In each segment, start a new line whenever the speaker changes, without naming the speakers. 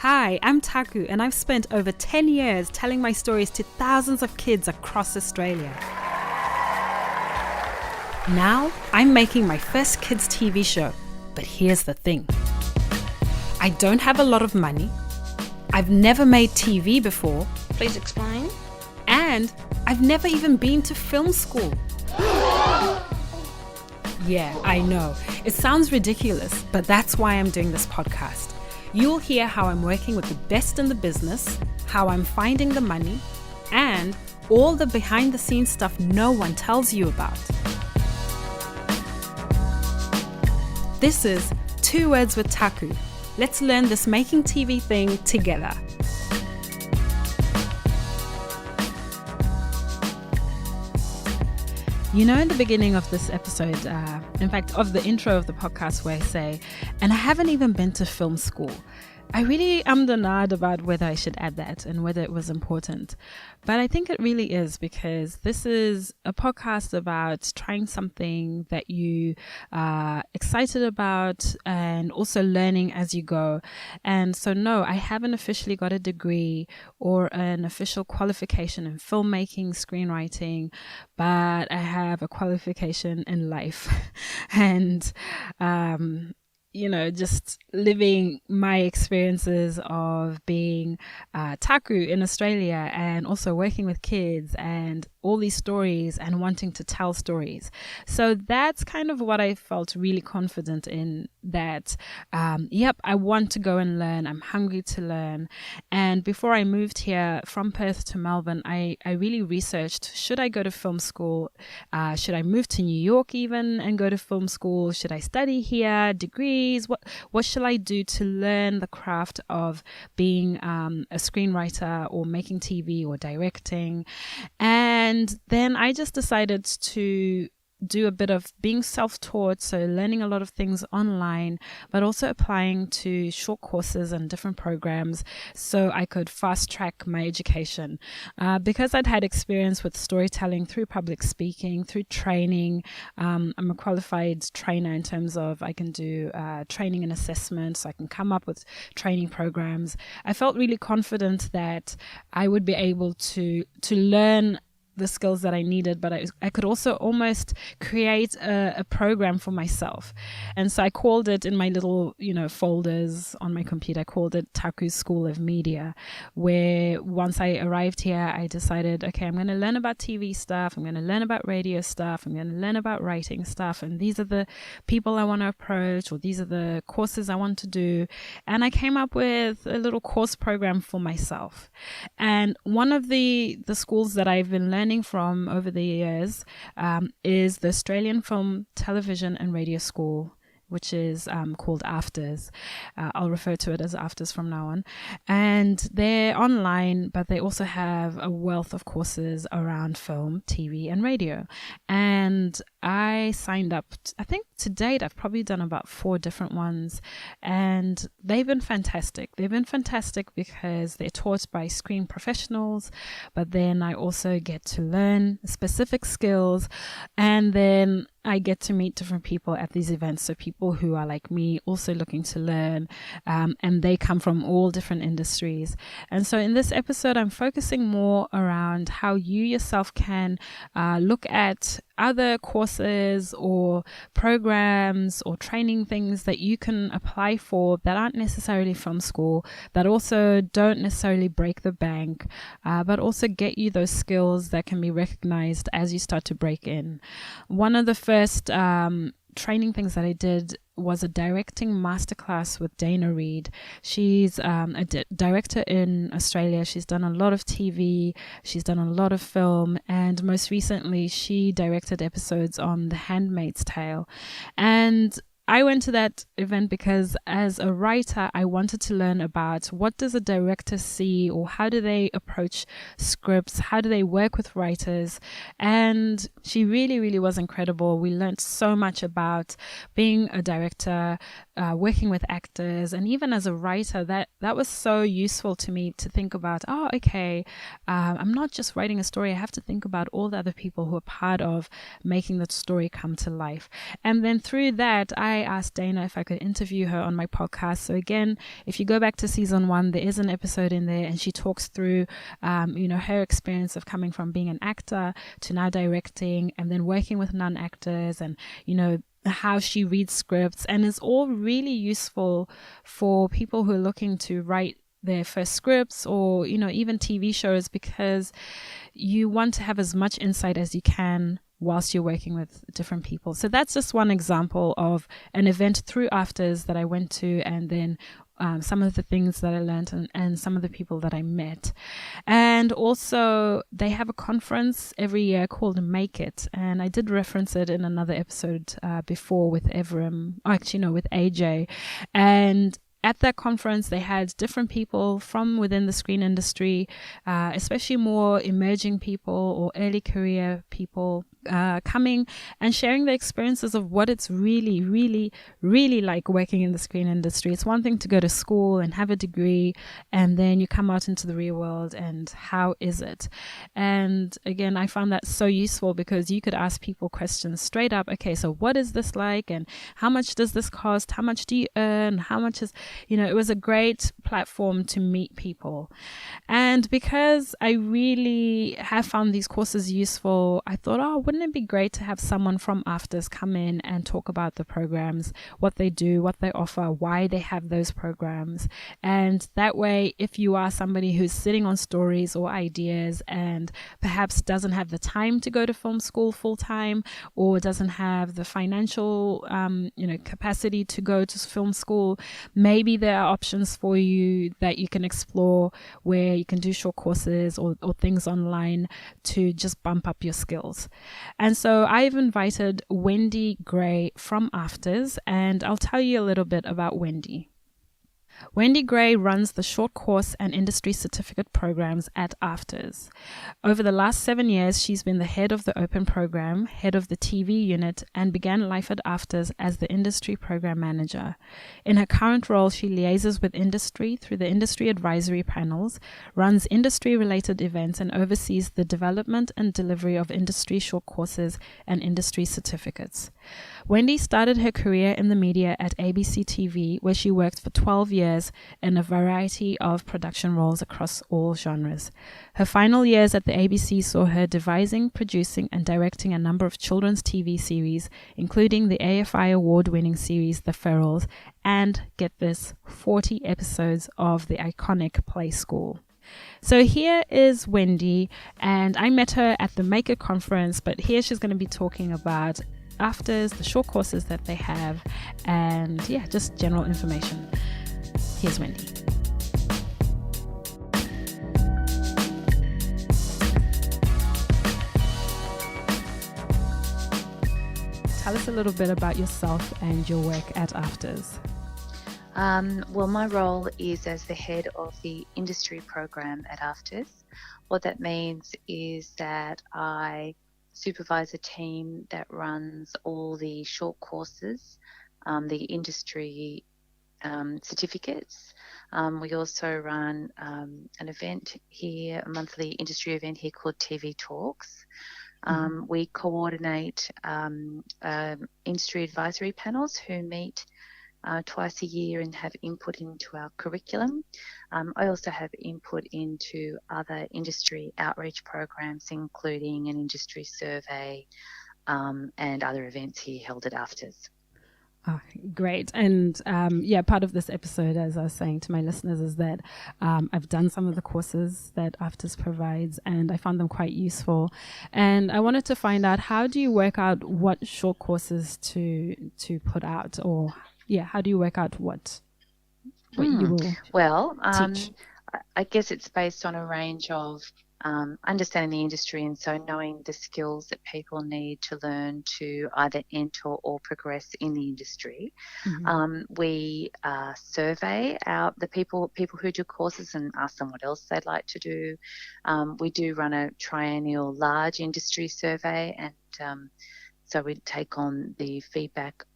Hi, I'm Taku, and I've spent over 10 years telling my stories to thousands of kids across Australia. Now, I'm making my first kids' TV show, but here's the thing. I don't have a lot of money, I've never made TV before.
Please explain.
And I've never even been to film school. Yeah, I know. It sounds ridiculous, but that's why I'm doing this podcast. You'll hear how I'm working with the best in the business, how I'm finding the money, and all the behind-the-scenes stuff no one tells you about. This is 2 Words with Taku. Let's learn this making TV thing together. You know, in the beginning of this episode, in fact, of the intro of the podcast where I say, and I haven't even been to film school. I really am denied about whether I should add that and whether it was important. But I think it really is, because this is a podcast about trying something that you are excited about and also learning as you go. And so, no, I haven't officially got a degree or an official qualification in filmmaking, screenwriting, but I have a qualification in life. And, just living my experiences of being Taku in Australia and also working with kids and all these stories and wanting to tell stories. So that's kind of what I felt really confident in, that, I want to go and learn. I'm hungry to learn. And before I moved here from Perth to Melbourne, I really researched, should I go to film school? Should I move to New York even and go to film school? Should I study here, degrees? What shall I do to learn the craft of being a screenwriter or making TV or directing? And then I just decided to do a bit of being self-taught, so learning a lot of things online, but also applying to short courses and different programs so I could fast track my education. Because I'd had experience with storytelling through public speaking, through training. I'm a qualified trainer in terms of I can do training and assessment, so I can come up with training programs. I felt really confident that I would be able to learn the skills that I needed, but I could also almost create a program for myself. And so I called it, in my little, folders on my computer, I called it Taku's School of Media, where once I arrived here, I decided, okay, I'm going to learn about TV stuff, I'm going to learn about radio stuff, I'm going to learn about writing stuff, and these are the people I want to approach, or these are the courses I want to do. And I came up with a little course program for myself. And one of the schools that I've been learning from over the years is the Australian Film, Television and Radio School, which is called AFTRS. I'll refer to it as AFTRS from now on. And they're online, but they also have a wealth of courses around film, TV, and radio. And I signed up, I think to date, I've probably done about 4 different ones. And they've been fantastic. They've been fantastic because they're taught by screen professionals, but then I also get to learn specific skills. And then I get to meet different people at these events. So people who are like me, also looking to learn, and they come from all different industries. And so in this episode, I'm focusing more around how you yourself can look at other courses or programs or training things that you can apply for that aren't necessarily from school, that also don't necessarily break the bank, but also get you those skills that can be recognized as you start to break in. One of the first training things that I did was a directing masterclass with Dana Reed. She's a director in Australia. She's done a lot of TV. She's done a lot of film. And most recently, she directed episodes on The Handmaid's Tale. And I went to that event because as a writer, I wanted to learn about what does a director see, or how do they approach scripts? How do they work with writers? And she really, really was incredible. We learned so much about being a director, working with actors, and even as a writer, that was so useful to me to think about, I'm not just writing a story. I have to think about all the other people who are part of making that story come to life. And then through that, I I asked Dana if I could interview her on my podcast. So again, if you go back to season 1, there is an episode in there, and she talks through, her experience of coming from being an actor to now directing, and then working with non-actors, and how she reads scripts, and it's all really useful for people who are looking to write their first scripts, or even TV shows, because you want to have as much insight as you can whilst you're working with different people. So that's just one example of an event through AFTRS that I went to, and then some of the things that I learned, and some of the people that I met. And also they have a conference every year called Make It, and I did reference it in another episode before with with AJ. And at that conference, they had different people from within the screen industry, especially more emerging people or early career people, coming and sharing the experiences of what it's really, really, really like working in the screen industry. It's one thing to go to school and have a degree, and then you come out into the real world, and how is it? And again, I found that so useful, because you could ask people questions straight up. Okay, so what is this like? And how much does this cost? How much do you earn? How much is, it was a great platform to meet people. And because I really have found these courses useful, I thought, wouldn't it be great to have someone from AFTRS come in and talk about the programs, what they do, what they offer, why they have those programs. And that way, if you are somebody who's sitting on stories or ideas, and perhaps doesn't have the time to go to film school full time, or doesn't have the financial capacity to go to film school, maybe there are options for you that you can explore, where you can do short courses or things online to just bump up your skills. And so I've invited Wendy Gray from AFTRS, and I'll tell you a little bit about Wendy. Wendy Gray runs the short course and industry certificate programs at AFTRS. Over the last 7 years, she's been the head of the Open program, head of the TV unit, and began life at AFTRS as the industry program manager. In her current role, she liaises with industry through the industry advisory panels, runs industry-related events, and oversees the development and delivery of industry short courses and industry certificates. Wendy started her career in the media at ABC TV, where she worked for 12 years in a variety of production roles across all genres. Her final years at the ABC saw her devising, producing, and directing a number of children's TV series, including the AFI award-winning series The Ferals, and, get this, 40 episodes of the iconic Play School. So here is Wendy, and I met her at the Make It conference, but here she's going to be talking about AFTRS, the short courses that they have, and just general information. Here's Wendy. Tell us a little bit about yourself and your work at AFTRS.
Well, my role is as the head of the industry program at AFTRS. What that means is that I supervise a team that runs all the short courses, the industry certificates. We also run an event here, a monthly industry event here called TV Talks. We coordinate industry advisory panels who meet twice a year and have input into our curriculum. I also have input into other industry outreach programs, including an industry survey and other events here held at AFTRS.
Oh, great. And part of this episode, as I was saying to my listeners, is that I've done some of the courses that AFTRS provides, and I found them quite useful. And I wanted to find out, how do you work out what short courses to put out, or how do you work out what you will teach?
I guess it's based on a range of understanding the industry, and so knowing the skills that people need to learn to either enter or progress in the industry. We survey out the people who do courses and ask them what else they'd like to do. We do run a triennial large industry survey, and so we take on the feedback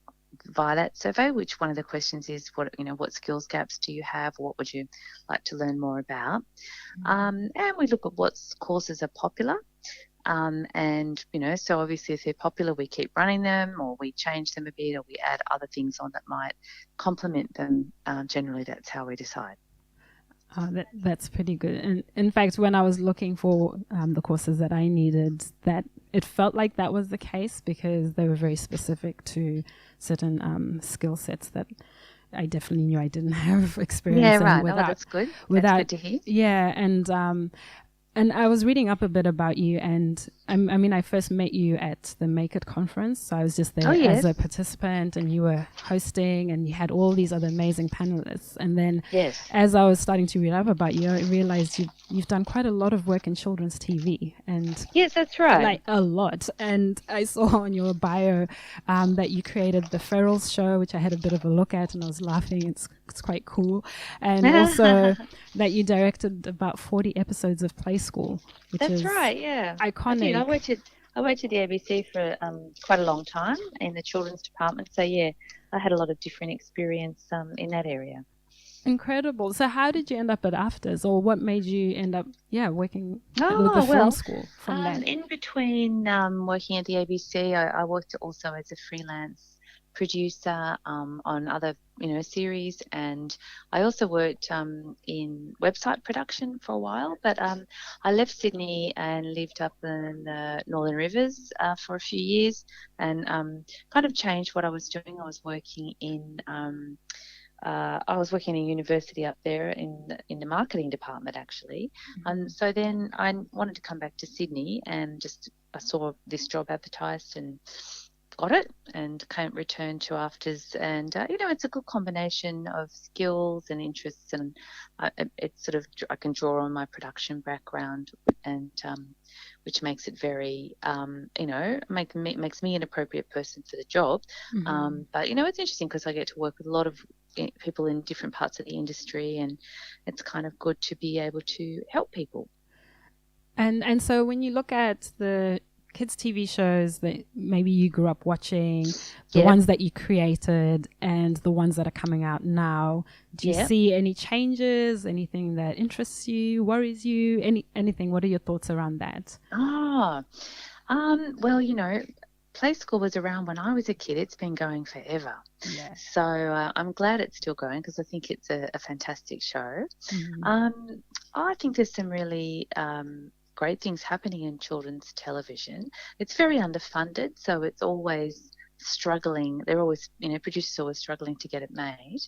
via that survey, which one of the questions is what skills gaps do you have, what would you like to learn more about, and we look at what courses are popular, And, so obviously if they're popular, we keep running them, or we change them a bit, or we add other things on that might complement them. Generally, that's how we decide.
That's pretty good. And in fact, when I was looking for the courses that I needed, that it felt like that was the case, because they were very specific to certain skill sets that I definitely knew I didn't have experience
Yeah,
in.
right. That's good. That's good to hear.
Yeah, and I was reading up a bit about you, and I mean, I first met you at the Make It conference. So I was just there as a participant, and you were hosting, and you had all these other amazing panelists. And then as I was starting to read up about you, I realized you've done quite a lot of work in children's TV. And
yes, that's right.
Like a lot. And I saw on your bio that you created the Ferals show, which I had a bit of a look at, and I was laughing. It's quite cool. And also that you directed about 40 episodes of Play School, which is
right, yeah.
iconic.
I worked at the ABC for quite a long time in the children's department. So, yeah, I had a lot of different experience in that area.
Incredible. So how did you end up at AFTRS, or what made you end up working with the film school from that?
In between working at the ABC, I worked also as a freelance producer on other series, and I also worked in website production for a while, but I left Sydney and lived up in the Northern Rivers for a few years, and kind of changed what I was doing. I was working in a university up there in the marketing department, actually. So then I wanted to come back to Sydney, and I saw this job advertised and got it, and returned to AFTRS. And it's a good combination of skills and interests, and it's sort of, I can draw on my production background, and which makes it very makes me an appropriate person for the job. But it's interesting because I get to work with a lot of people in different parts of the industry, and it's kind of good to be able to help people.
And so when you look at the kids' TV shows that maybe you grew up watching, the ones that you created, and the ones that are coming out now, do you see any changes, anything that interests you, worries you, anything? What are your thoughts around that?
Well, Play School was around when I was a kid. It's been going forever.
Yeah.
So I'm glad it's still going, because I think it's a fantastic show. I think there's some really great things happening in children's television. It's very underfunded, so it's always struggling. They're always, producers are always struggling to get it made.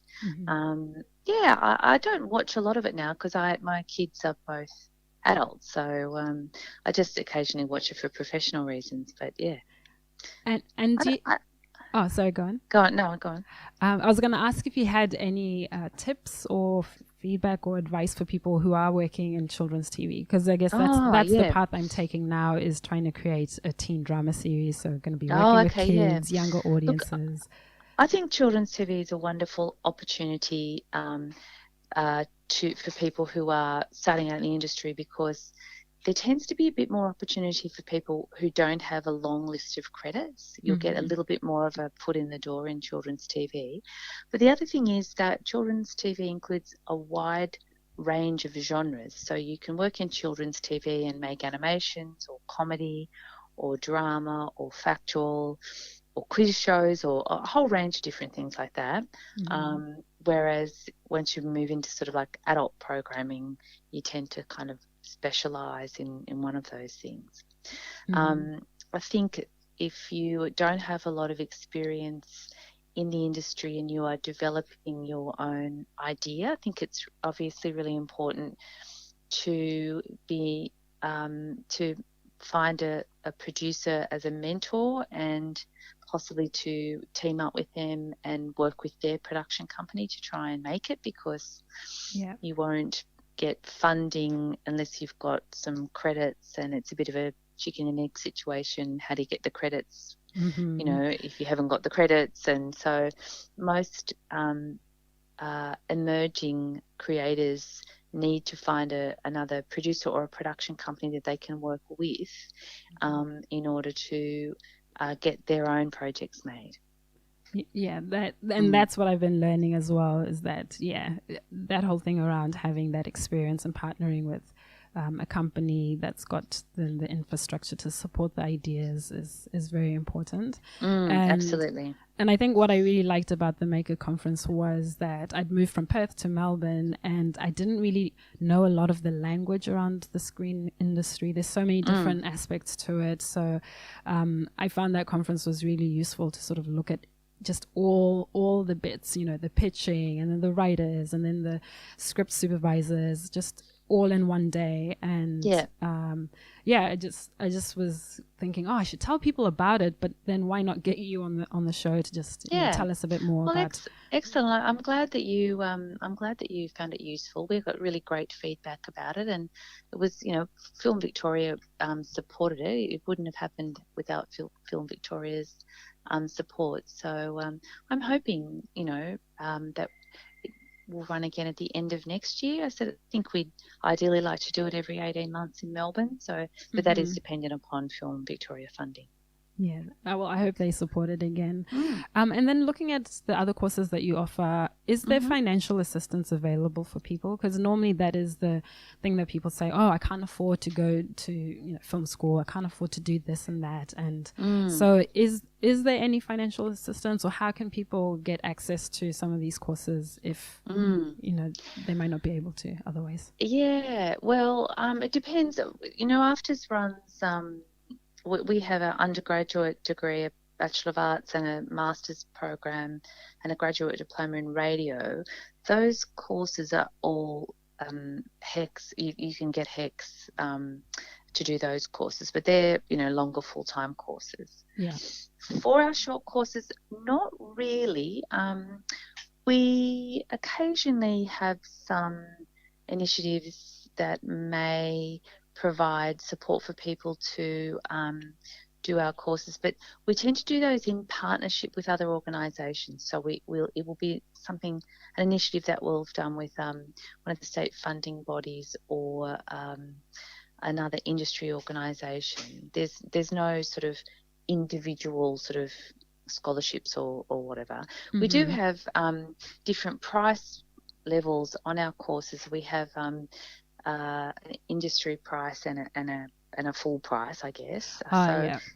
I don't watch a lot of it now because my kids are both adults, so I just occasionally watch it for professional reasons. But yeah.
And do you, oh, sorry, go on.
Go on. No, go on.
I was going to ask if you had any tips or feedback or advice for people who are working in children's TV, because I guess that's the path I'm taking now, is trying to create a teen drama series. So going to be working with kids, younger audiences.
Look, I think children's TV is a wonderful opportunity for people who are starting out in the industry, because there tends to be a bit more opportunity for people who don't have a long list of credits. You'll get a little bit more of a foot in the door in children's TV. But the other thing is that children's TV includes a wide range of genres. So you can work in children's TV and make animations or comedy or drama or factual or quiz shows or a whole range of different things like that. Whereas once you move into sort of like adult programming, you tend to kind of specialize in one of those things. I think if you don't have a lot of experience in the industry and you are developing your own idea, I think it's obviously really important to be to find a producer as a mentor, and possibly to team up with them and work with their production company to try and make it, because you won't get funding unless you've got some credits, and it's a bit of a chicken and egg situation. How do you get the credits, if you haven't got the credits? And so most emerging creators need to find another producer or a production company that they can work with in order to get their own projects made.
Yeah, that's what I've been learning as well, is that that whole thing around having that experience and partnering with a company that's got the infrastructure to support the ideas is very important.
Absolutely.
And I think what I really liked about the Maker Conference was that I'd moved from Perth to Melbourne, and I didn't really know a lot of the language around the screen industry. There's so many different aspects to it. So I found that conference was really useful to sort of look at just all the bits, you know, the pitching and then the writers and then the script supervisors, just all in one day. And I just was thinking, I should tell people about it, but then why not get you on the show to just you know, tell us a bit more about.
Excellent. I'm glad that you found it useful. We got really great feedback about it, and it was, you know, Film Victoria supported it. It wouldn't have happened without Film Victoria's support. So I'm hoping, you know, that we'll run again at the end of next year. I think we'd ideally like to do it every 18 months in Melbourne. So, but that is dependent upon Film Victoria funding.
Yeah, well, I hope they support it again. And then looking at the other courses that you offer, is there financial assistance available for people? Because normally that is the thing that people say, I can't afford to go to, you know, film school. I can't afford to do this and that. And so is there any financial assistance, or how can people get access to some of these courses if, you know, they might not be able to otherwise?
Yeah, well, it depends. You know, AFTRS runs... we have an undergraduate degree, a Bachelor of Arts and a Master's program and a graduate diploma in radio. Those courses are all HECS. You can get HECS to do those courses, but they're, you know, longer full-time courses.
Yeah.
For our short courses, not really. We occasionally have some initiatives that may provide support for people to do our courses, but we tend to do those in partnership with other organisations. So it will be an initiative that we'll have done with one of the state funding bodies or another industry organisation. There's no sort of individual sort of scholarships or whatever. We do have different price levels on our courses. We have an industry price and a full price, I guess.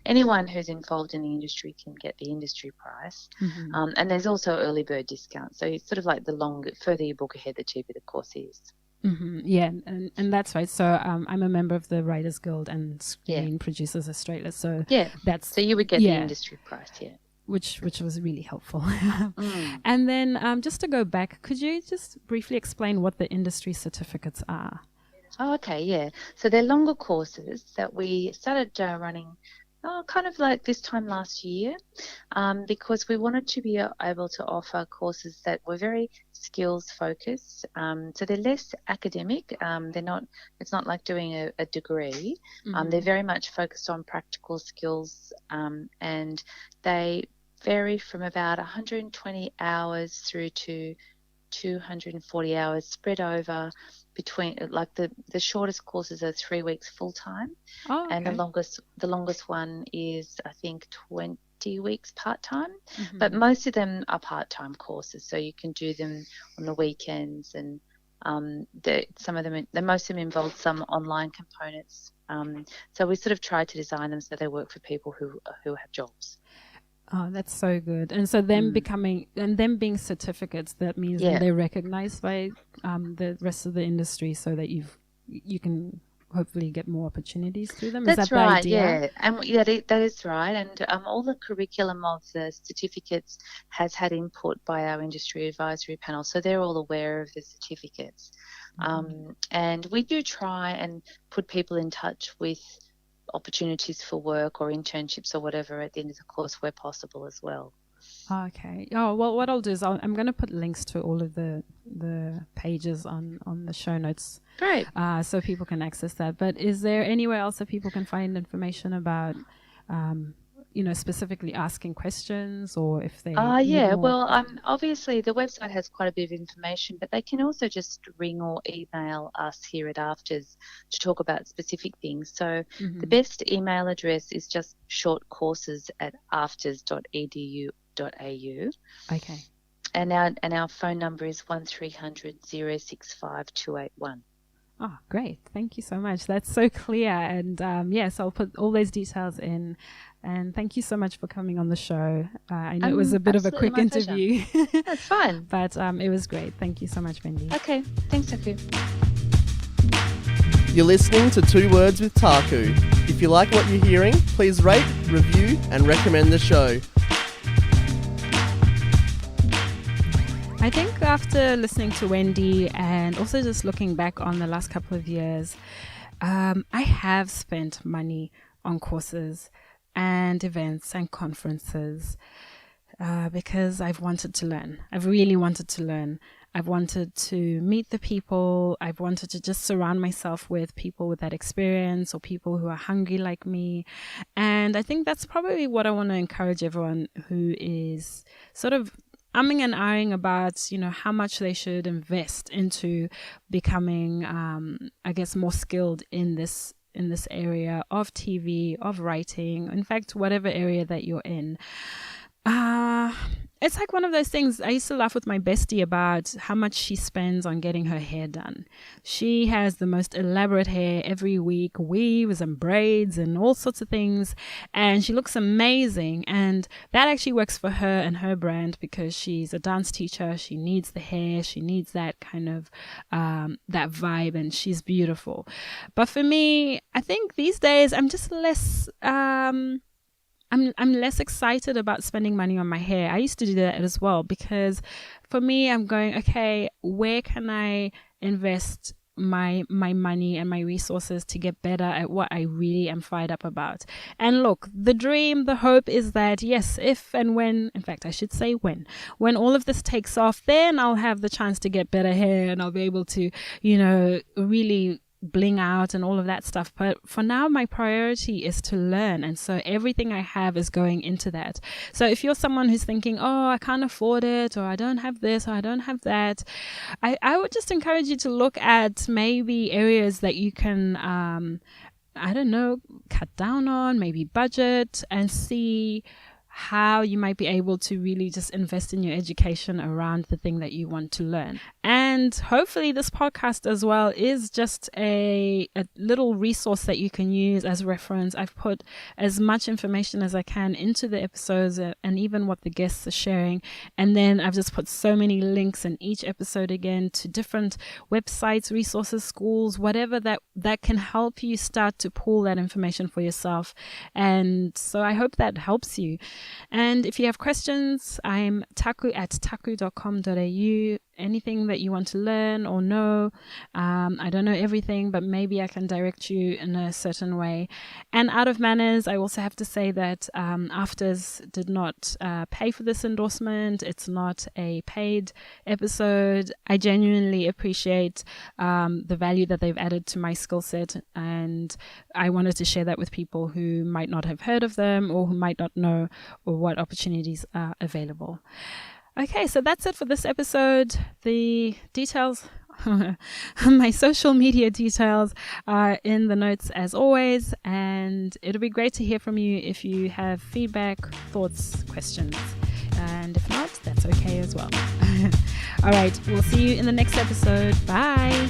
Anyone who's involved in the industry can get the industry price. And there's also early bird discounts. So it's sort of like the further you book ahead, the cheaper the course is.
Yeah, and that's right. So I'm a member of the Writers Guild and Screen Producers Australia. So
so you would get the industry price,
which was really helpful. And then just to go back, could you just briefly explain what the industry certificates are?
Oh, okay, yeah. So they're longer courses that we started running kind of like this time last year, because we wanted to be able to offer courses that were very skills focused. So they're less academic. It's not like doing a degree. They're very much focused on practical skills, and they vary from about 120 hours through to 240 hours, spread over between, like the shortest courses are 3 weeks full time, and the longest one is I think 20 weeks part time. But most of them are part time courses, so you can do them on the weekends, and most of them involve some online components. So we sort of try to design them so they work for people who have jobs.
Oh, that's so good. And so them being certificates, that means that they're recognized by the rest of the industry, so that you can hopefully get more opportunities through them.
That's
is that
right,
the idea?
yeah. And that is right. And all the curriculum of the certificates has had input by our industry advisory panel, so they're all aware of the certificates. And we do try and put people in touch with opportunities for work or internships or whatever at the end of the course where possible as well.
Okay. Oh, well, what I'll do is I'm going to put links to all of the pages on the show notes.
Great.
So people can access that. But is there anywhere else that people can find information about, specifically asking questions, or if they
well, obviously the website has quite a bit of information, but they can also just ring or email us here at AFTRS to talk about specific things. So the best email address is just shortcourses@aftrs.edu.au.
Okay.
And our phone number is 1300 065 281.
Oh, great. Thank you so much. That's so clear. And yes, I'll put all those details in. And thank you so much for coming on the show. I know it was a bit of a quick interview.
That's fine.
But it was great. Thank you so much, Wendy.
Okay. Thanks, Taku.
You're listening to 2 Words with Taku. If you like what you're hearing, please rate, review, and recommend the show.
I think after listening to Wendy and also just looking back on the last couple of years, I have spent money on courses and events and conferences because I've wanted to learn. I've really wanted to learn. I've wanted to meet the people. I've wanted to just surround myself with people with that experience or people who are hungry like me. And I think that's probably what I want to encourage everyone who is sort of umming and ahhing about, how much they should invest into becoming, I guess, more skilled in this area of TV, of writing, in fact, whatever area that you're in. It's like one of those things. I used to laugh with my bestie about how much she spends on getting her hair done. She has the most elaborate hair every week, weaves and braids and all sorts of things. And she looks amazing. And that actually works for her and her brand because she's a dance teacher. She needs the hair. She needs that kind of, that vibe, and she's beautiful. But for me, I think these days I'm just less, I'm less excited about spending money on my hair. I used to do that as well because for me, I'm going, okay, where can I invest my money and my resources to get better at what I really am fired up about? And look, the dream, the hope is that yes, if and when, in fact, I should say when all of this takes off, then I'll have the chance to get better hair and I'll be able to, really bling out and all of that stuff. But for now, my priority is to learn, and so everything I have is going into that. So if you're someone who's thinking, oh, I can't afford it, or I don't have this, or I don't have that, I would just encourage you to look at maybe areas that you can cut down on, maybe budget, and see how you might be able to really just invest in your education around the thing that you want to learn. And hopefully this podcast as well is just a little resource that you can use as reference. I've put as much information as I can into the episodes and even what the guests are sharing. And then I've just put so many links in each episode again to different websites, resources, schools, whatever that can help you start to pull that information for yourself. And so I hope that helps you. And if you have questions, I'm taku@taku.com.au. Anything that you want to learn or know, I don't know everything, but maybe I can direct you in a certain way. And out of manners, I also have to say that AFTRS did not pay for this endorsement. It's not a paid episode. I genuinely appreciate the value that they've added to my skill set, and I wanted to share that with people who might not have heard of them or who might not know or what opportunities are available. Okay, so that's it for this episode. The details, my social media details are in the notes as always, and it'll be great to hear from you if you have feedback, thoughts, questions. And if not, that's okay as well. All right, we'll see you in the next episode. Bye.